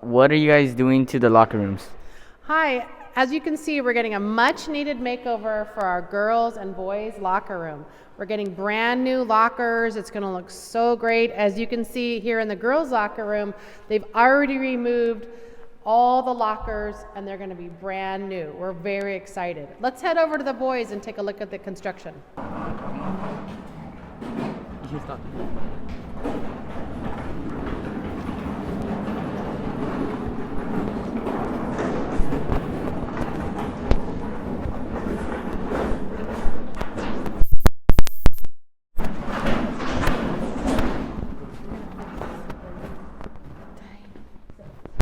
what are you guys doing to the locker rooms? Hi, as you can see, we're getting a much needed makeover for our girls and boys locker room. We're getting brand new lockers. It's going to look so great. As you can see here in the girls locker room, they've already removed all the lockers and they're going to be brand new. We're very excited. Let's head over to the boys and take a look at the construction.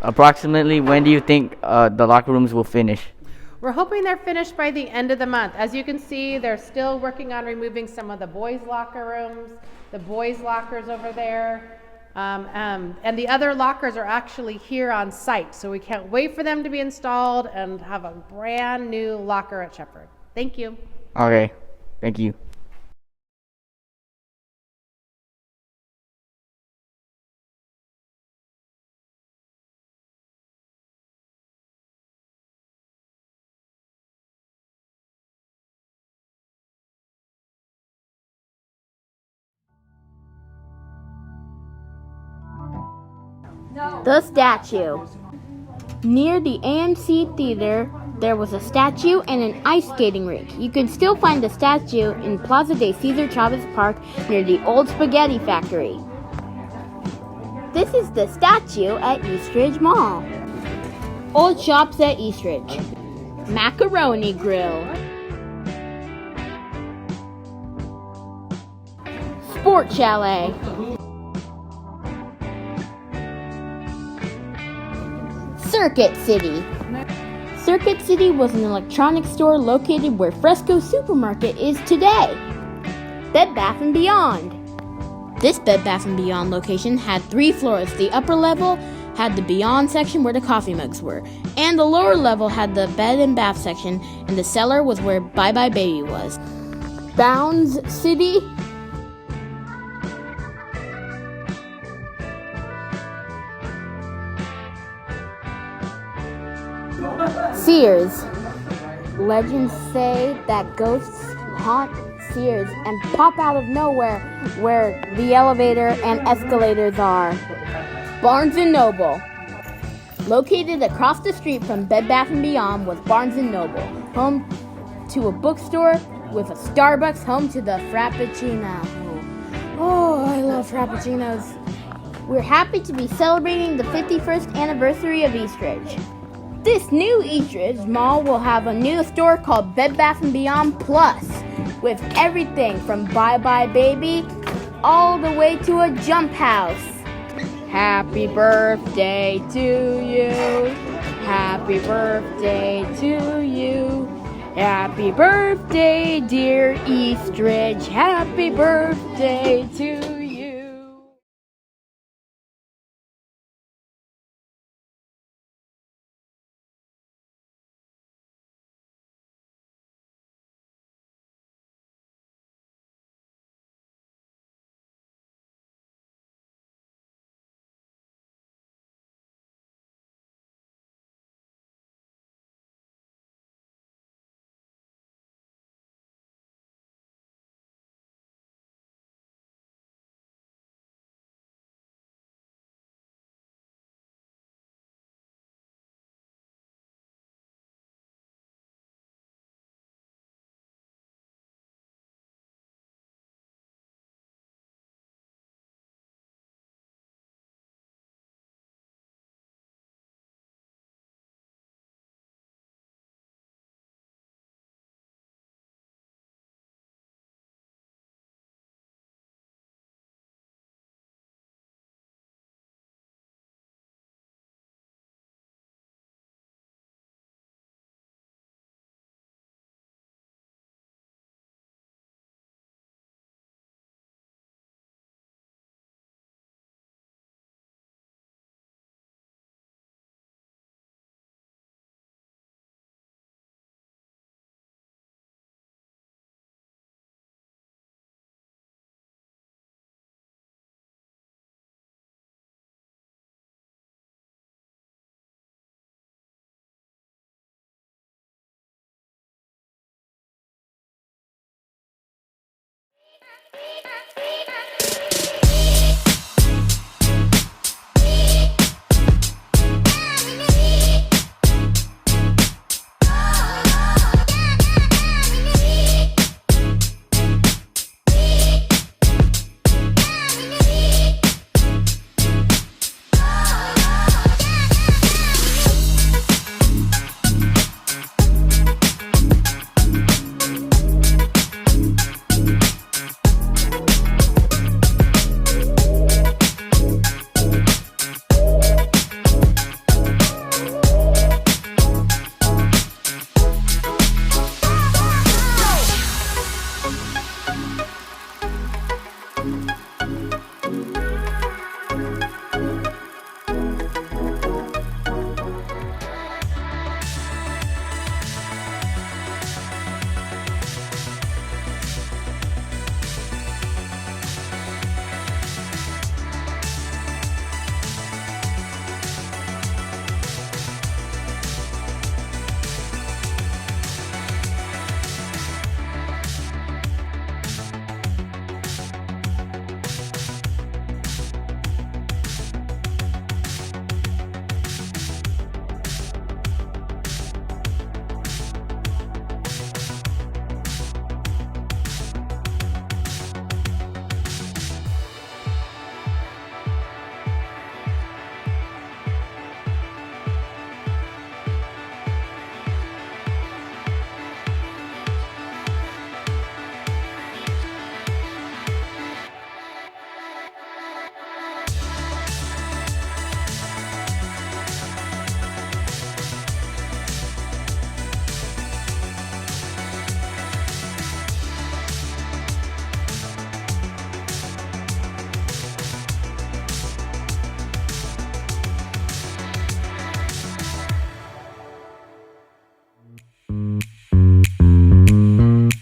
Approximately when do you think the locker rooms will finish? We're hoping they're finished by the end of the month. As you can see, they're still working on removing some of the boys' locker rooms, the boys' lockers over there. And the other lockers are actually here on site. So we can't wait for them to be installed and have a brand new locker at Shepherd. Thank you. Okay, thank you. The statue. Near the AMC Theater, there was a statue and an ice skating rink. You can still find the statue in Plaza de Cesar Chavez Park near the old spaghetti factory. This is the statue at Eastridge Mall. Old shops at Eastridge. Macaroni Grill. Sport Chalet. Circuit City. Circuit City was an electronics store located where Fresco Supermarket is today. Bed Bath & Beyond. This Bed Bath & Beyond location had 3 floors. The upper level had the Beyond section where the coffee mugs were, and the lower level had the bed and bath section, and the cellar was where Bye Bye Baby was. Bounds City. Sears. Legends say that ghosts haunt Sears and pop out of nowhere where the elevator and escalators are. Barnes & Noble. Located across the street from Bed Bath & Beyond was Barnes & Noble, home to a bookstore with a Starbucks, home to the Frappuccino. Oh, I love Frappuccinos. We're happy to be celebrating the 51st anniversary of Eastridge. This new Eastridge Mall will have a new store called Bed Bath & Beyond Plus, with everything from Bye Bye Baby all the way to a jump house. Happy birthday to you. Happy birthday to you. Happy birthday, dear Eastridge. Happy birthday to you.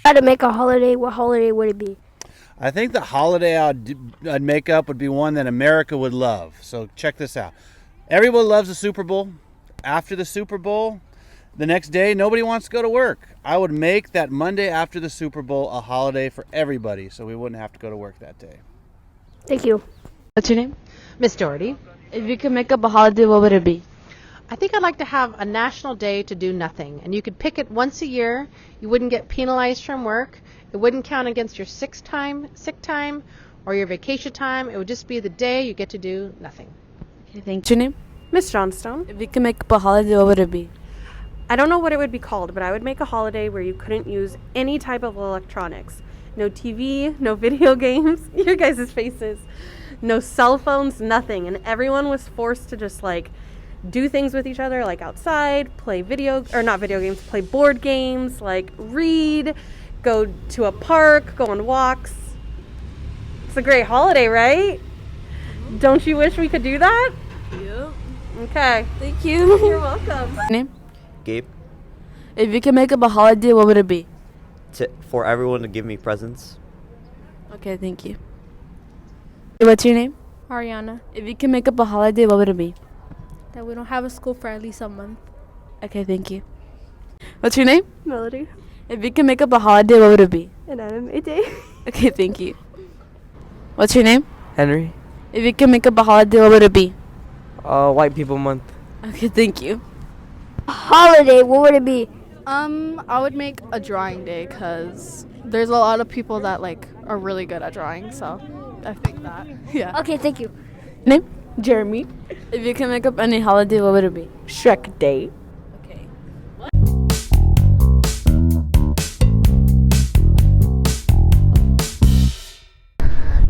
Try to make a holiday, what holiday would it be? I think the holiday I'd make up would be one that America would love. So check this out. Everyone loves the Super Bowl. After the Super Bowl, the next day, nobody wants to go to work. I would make that Monday after the Super Bowl a holiday for everybody so we wouldn't have to go to work that day. Thank you. What's your name? Miss Doherty. If you could make up a holiday, what would it be? I think I'd like to have a national day to do nothing. And you could pick it once a year. You wouldn't get penalized from work. It wouldn't count against your sick time, or your vacation time. It would just be the day you get to do nothing. Okay, thank you. What's your name? Miss Johnstone. If you could make up a holiday, what would it be? I don't know what it would be called, but I would make a holiday where you couldn't use any type of electronics. No TV, no video games, your guys' faces, no cell phones, nothing. And everyone was forced to just like do things with each other, like outside, play play board games, like read, go to a park, go on walks. It's a great holiday, right? Don't you wish we could do that? Yeah. Okay. Thank you. You're welcome. Name? Gabe, If you could make up a holiday, what would it be? for everyone to give me presents. Okay, thank you. What's your name? Ariana, If you could make up a holiday, what would it be? that we don't have a school for at least a month. Okay, thank you. What's your name? Melody. If you could make up a holiday, what would it be? An anime day. Okay, thank you. What's your name? Henry. If you could make up a holiday, what would it be? White People Month. Okay, thank you. Holiday, what would it be? I would make a drawing day because there's a lot of people that like are really good at drawing. So I think that, yeah. Okay, thank you. Name? Jeremy. If you could make up any holiday, what would it be? Shrek Day. Okay.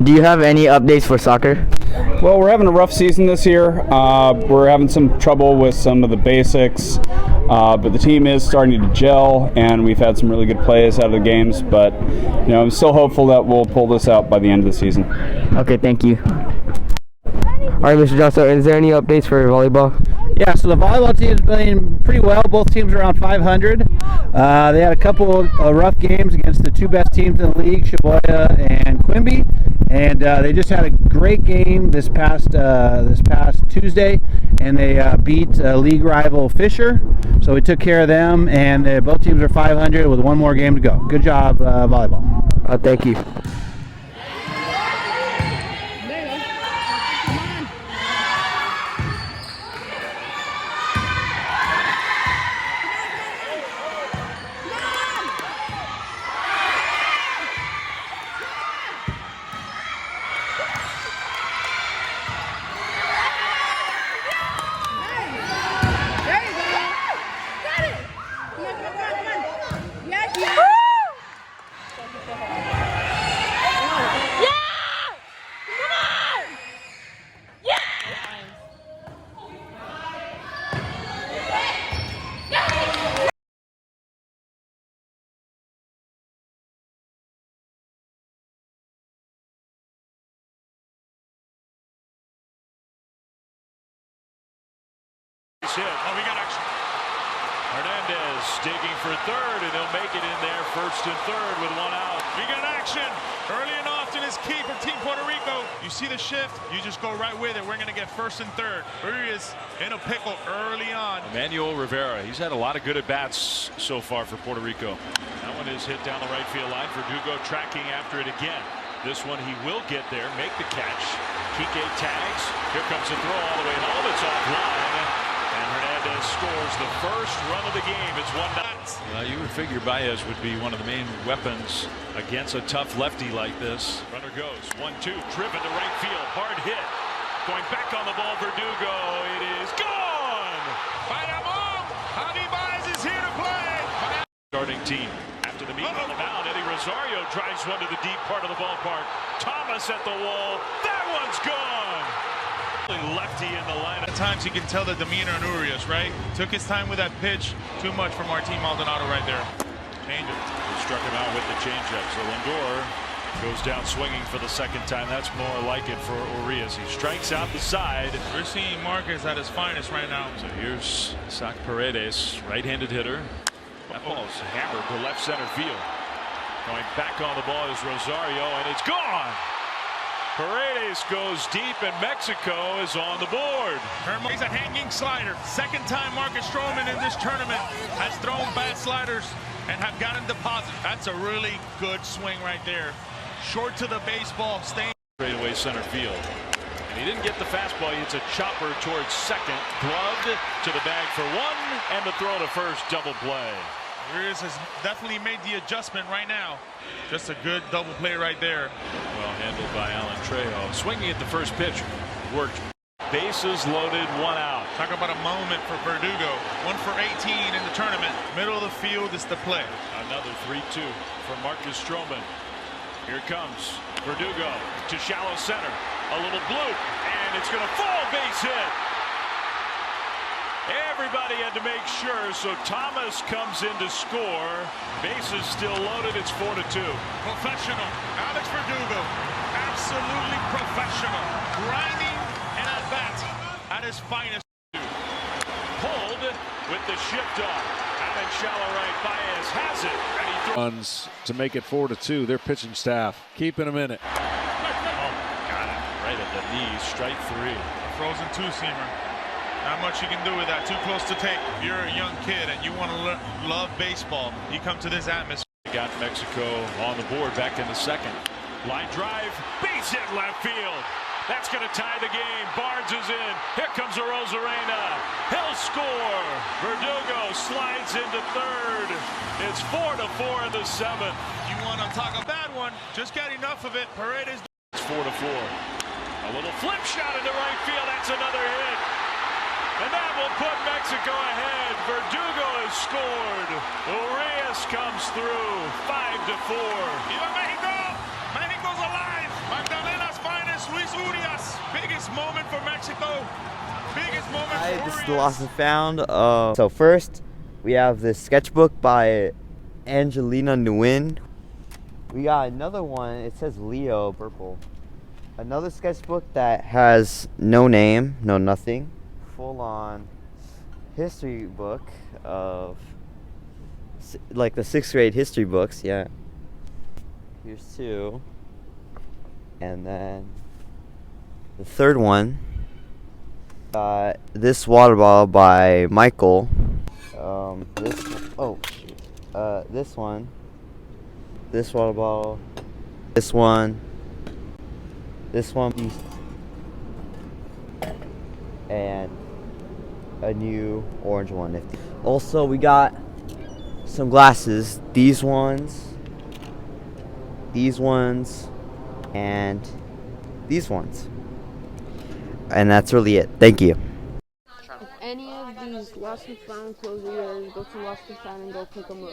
Do you have any updates for soccer? Well, we're having a rough season this year. We're having some trouble with some of the basics, but the team is starting to gel, and we've had some really good plays out of the games. But I'm still hopeful that we'll pull this out by the end of the season. Okay, thank you. All right, Mr. Johnson, is there any updates for volleyball? Yeah, so the volleyball team is playing pretty well. Both teams are around 500. They had a couple of rough games against the two best teams in the league, Shibuya and Quimby, and they just had a great game this past Tuesday, and they beat league rival Fisher. So we took care of them, and both teams are 500 with one more game to go. Good job, volleyball. Thank you. Hit. Oh, we got action. Hernandez digging for third, and he'll make it in there first and third with one out. We got action. Early and often is key for Team Puerto Rico. You see the shift, you just go right with it. We're going to get first and third. Here he is in a pickle early on. Emmanuel Rivera, he's had a lot of good at-bats so far for Puerto Rico. That one is hit down the right field line. Verdugo tracking after it again. This one he will get there, make the catch. Kike tags. Here comes the throw all the way home. It's offline. And Hernandez scores the first run of the game. It's 1-0. You would figure Baez would be one of the main weapons against a tough lefty like this. Runner goes 1-2, driven to right field, hard hit. Going back on the ball, Verdugo. It is gone. Bayamón, Javi Baez is here to play. Starting team. After the meeting on the mound, Eddie Rosario drives one to the deep part of the ballpark. Thomas at the wall. That one's gone. Lefty in the lineup. At times you can tell the demeanor in Urias, right? Took his time with that pitch. Too much for Martin Maldonado right there. Changeup. Struck him out with the changeup. So Lindor goes down swinging for the second time. That's more like it for Urias. He strikes out the side. We're seeing Marquez at his finest right now. So here's Isaac Paredes, right-handed hitter. That ball's hammered to left center field. Going back on the ball is Rosario, and it's gone. Paredes goes deep, and Mexico is on the board. He's a hanging slider. Second time Marcus Stroman in this tournament has thrown bad sliders and have gotten deposited. That's a really good swing right there. Short to the baseball, staying Straight away center field. And he didn't get the fastball. He hits a chopper towards second. Gloved to the bag for one, and the throw to first, double play. Urias has definitely made the adjustment right now. Just a good double play right there. Well handled by Alan Trejo. Swinging at the first pitch. Worked. Bases loaded, one out. Talk about a moment for Verdugo. 1 for 18 in the tournament. Middle of the field is the play. Another 3-2 for Marcus Stroman. Here comes Verdugo to shallow center. A little bloop, and it's going to fall. Base hit. Everybody had to make sure, so Thomas comes in to score. Bases still loaded. It's 4-2. Professional. Alex Verdugo. Absolutely professional. Grinding and at bat at his finest. Pulled with the shift off. Out in shallow right. Baez has it, and he throws. Runs to make it 4-2. Their pitching staff keeping them in it. Oh, got it right at the knees. Strike three. A frozen two-seamer. Not much you can do with that. Too close to take. If you're a young kid and you want to love baseball, you come to this atmosphere. Got Mexico on the board back in the second. Line drive, base hit left field. That's going to tie the game. Barnes is in. Here comes Arozarena. He'll score. Verdugo slides into third. It's 4-4 in the seventh. You want to talk a bad one? Just get enough of it. Paredes. It's 4-4. A little flip shot into right field. That's another hit. And that will put Mexico ahead. Verdugo has scored. Urias comes through. 5-4. Viva Mexico! Mexico's alive! Magdalena's finest, Luis Urias. Biggest moment for Mexico. Biggest moment Hi, for this is Urias. the Lost and Found. So first, we have this sketchbook by Angelina Nguyen. We got another one. It says Leo Purple. Another sketchbook that has no name, no nothing. Full-on history book of like the 6th grade history books. Yeah. Here's two. And then the third one. This water bottle by Michael. This one. This water bottle. This one. This one. And a new orange one. Also, we got some glasses. These ones, and these ones. And that's really it. Thank you. If any of these Lost and Found clothes are yours, go to Lost and Found and go pick them up.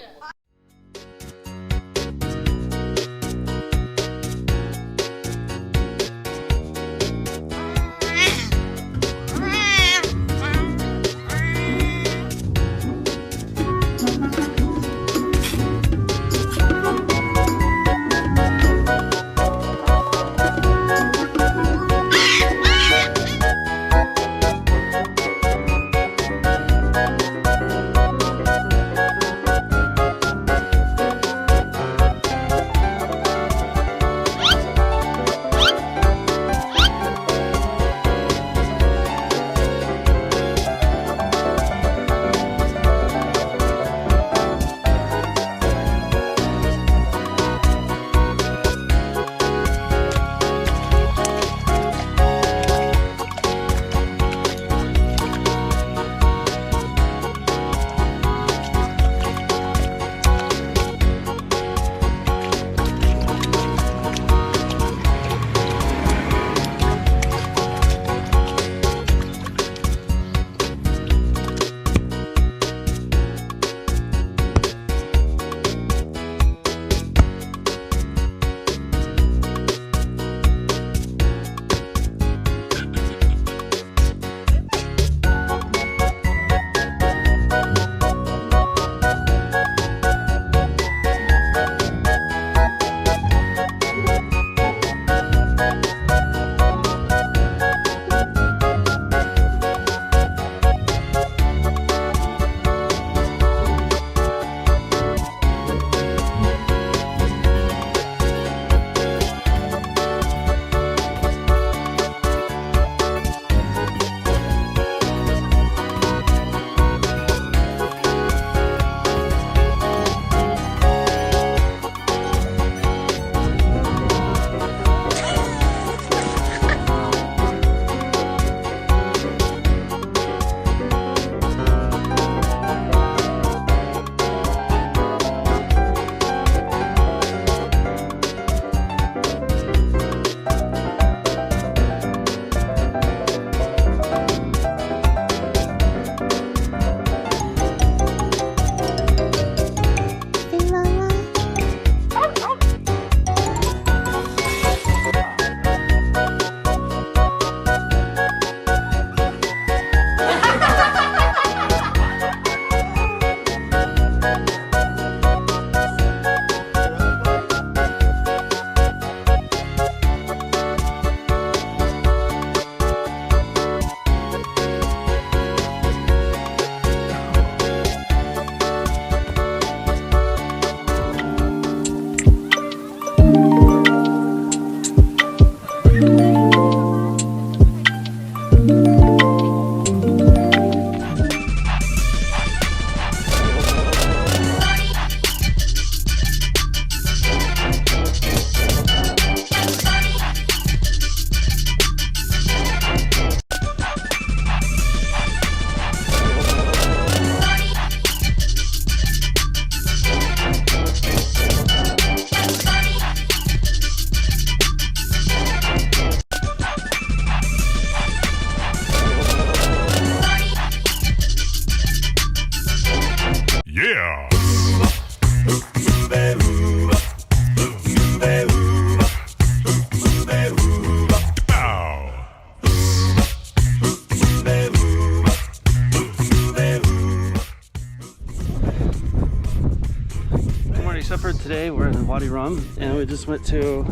Wadi Rum, and we just went to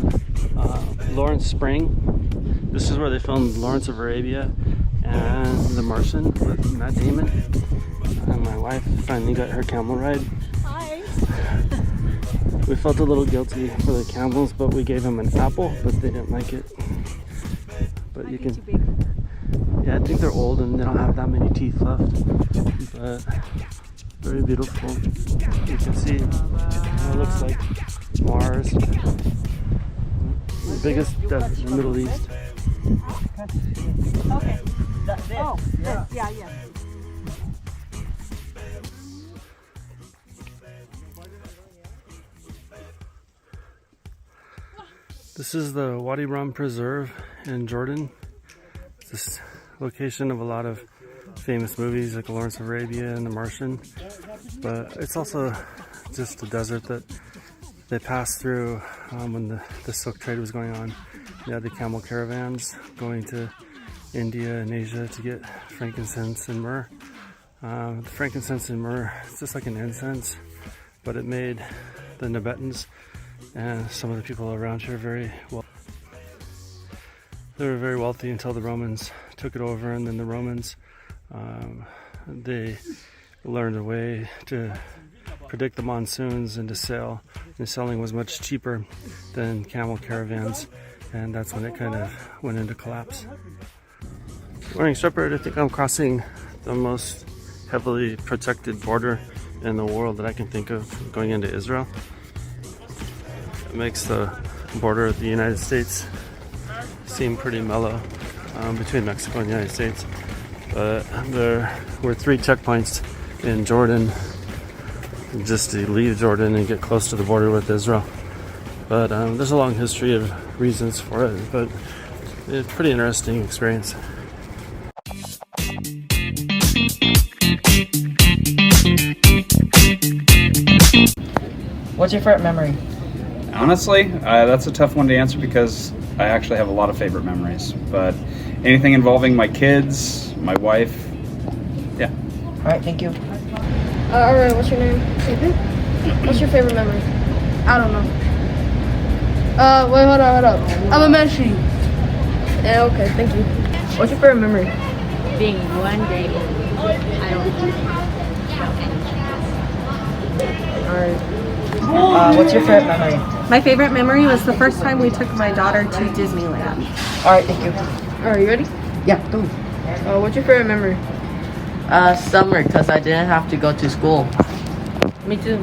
Lawrence Spring. This is where they filmed Lawrence of Arabia and The Martian with Matt Damon. And my wife finally got her camel ride. Hi. We felt a little guilty for the camels, but we gave them an apple, but they didn't like it. But you can, yeah, I think they're old and they don't have that many teeth left. But very beautiful. You can see it looks like Mars, the biggest desert in the Middle East. Okay. Oh, yeah. This is the Wadi Rum Preserve in Jordan. It's this location of a lot of famous movies like Lawrence of Arabia and The Martian, but it's also just a desert that they passed through when the silk trade was going on. You had the camel caravans going to India and Asia to get frankincense and myrrh. The frankincense and myrrh, it's just like an incense, but it made the Tibetans and some of the people around here very well. They were very wealthy until the Romans took it over, and then the Romans they learned a way to predict the monsoons and to sail. And sailing was much cheaper than camel caravans, and that's when it kind of went into collapse. Good morning, Shepherd. I think I'm crossing the most heavily protected border in the world that I can think of, going into Israel. It makes the border of the United States seem pretty mellow between Mexico and the United States. But there were 3 checkpoints in Jordan just to leave Jordan and get close to the border with Israel. But there's a long history of reasons for it, but it's a pretty interesting experience. What's your favorite memory? Honestly, that's a tough one to answer because I actually have a lot of favorite memories. But anything involving my kids, my wife, yeah. All right, thank you. All right, what's your name? What's your favorite memory? I don't know. Wait, hold up. Elementary. Yeah, okay, thank you. What's your favorite memory? Being 1 day old. I don't All right. What's your favorite memory? My favorite memory was the first time we took my daughter to Disneyland. All right, thank you. All right, you ready? Yeah, go. What's your favorite memory? Summer, because I didn't have to go to school. Me too.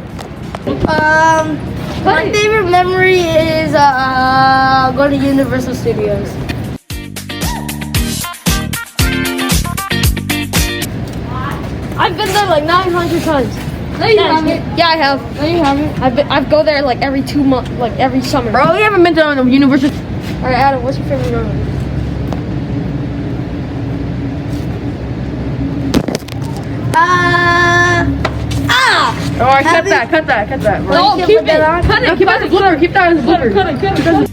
My favorite memory is going to Universal Studios. I've been there like 900 times. No, you haven't. Yeah, I have. No, you haven't. I've go there like every 2 months, like every summer. Bro, you haven't been to Universal. All right, Adam, what's your favorite memory? All right, cut that. Bro. No, keep it. Cut it. Keep that as a blooper. Keep that as a blooper. Cut it.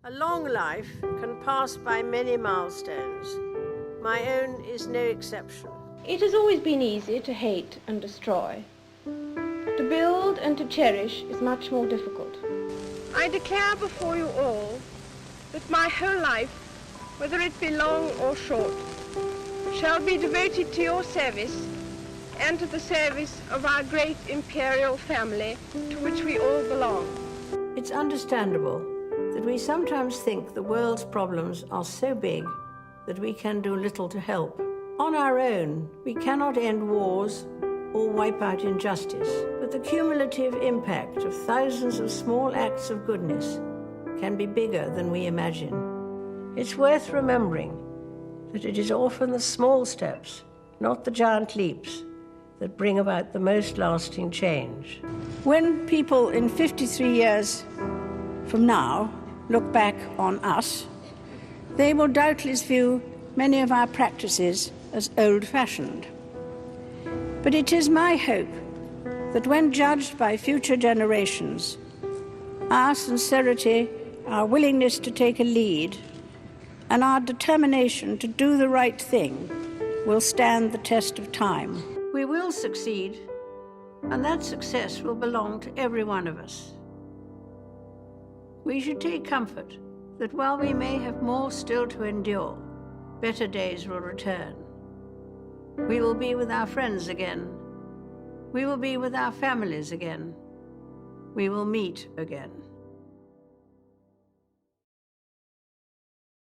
A long life can pass by many milestones. My own is no exception. It has always been easier to hate and destroy. To build and to cherish is much more difficult. I declare before you all that my whole life, whether it be long or short, shall be devoted to your service and to the service of our great imperial family to which we all belong. It's understandable that we sometimes think the world's problems are so big that we can do little to help. On our own, we cannot end wars or wipe out injustice, but the cumulative impact of thousands of small acts of goodness can be bigger than we imagine. It's worth remembering that it is often the small steps, not the giant leaps, that bring about the most lasting change. When people in 53 years from now look back on us, they will doubtless view many of our practices as old-fashioned. But it is my hope that when judged by future generations, our sincerity, our willingness to take a lead, and our determination to do the right thing will stand the test of time. We will succeed, and that success will belong to every one of us. We should take comfort that while we may have more still to endure, better days will return. We will be with our friends again. We will be with our families again. We will meet again.